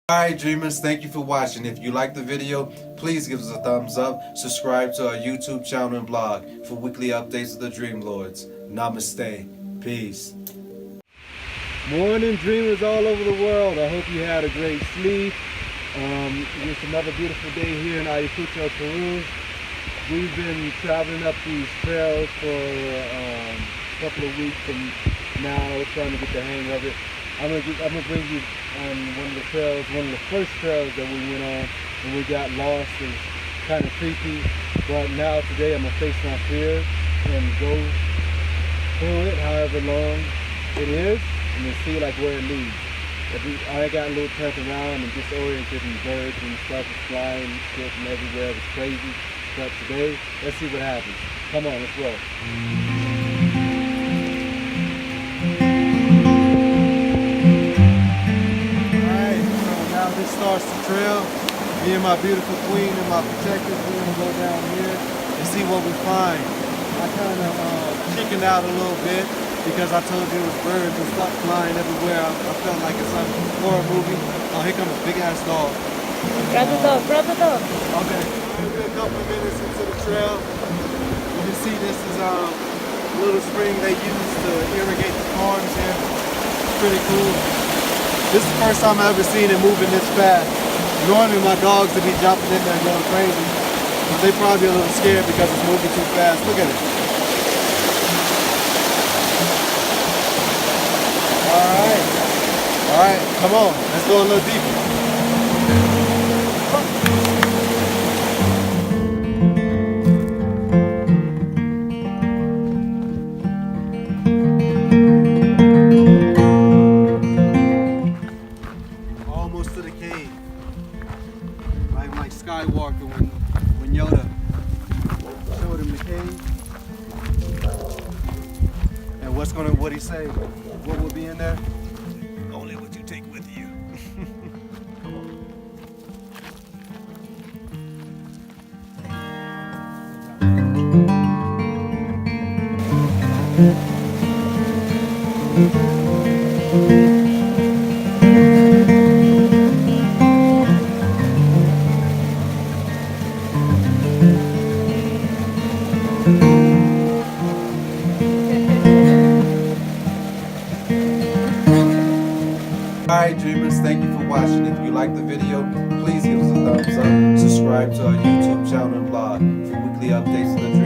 Alright dreamers, thank you for watching. If you liked the video, please give us a thumbs up, subscribe to our YouTube channel and blog for weekly updates of the Dream Lords. Namaste. Peace. Morning dreamers all over the world. I hope you had a great sleep. It's another beautiful day here in Ayacucho, Peru. We've been traveling up these trails for a couple of weeks and now trying to get the hang of it. I'm gonna bring you on one of the trails, one of the first trails that we went on and we got lost. It was kind of creepy, but now today I'm gonna face my fear and go through it however long it is and then see like where it leads. I got a little turned around and disoriented and birds and stuff was flying and shit from everywhere. It was crazy. But today, let's see what happens. Come on, let's roll. This starts the trail. Me and my beautiful queen and my protectors, we're gonna go down here and see what we find. I kind of chickened out a little bit because I told you it was birds and stuff flying everywhere. I felt like it's some horror movie. Oh, here comes a big ass dog. Grab the dog, grab the dog. Okay. We've been a couple of minutes into the trail. You can see this is a little spring they use to irrigate the farms here. It's pretty cool. This is the first time I've ever seen it moving this fast. Normally my dogs would be jumping in there and going crazy. But they probably a little scared because it's moving too fast. Look at it. Alright, come on. Let's go a little deeper. Skywalker when Yoda showed him the cave. And what'd he say? What will be in there? Only what you take with you. Come on. Alright dreamers, thank you for watching. If you liked the video, please give us a thumbs up, subscribe to our YouTube channel and blog for weekly updates of the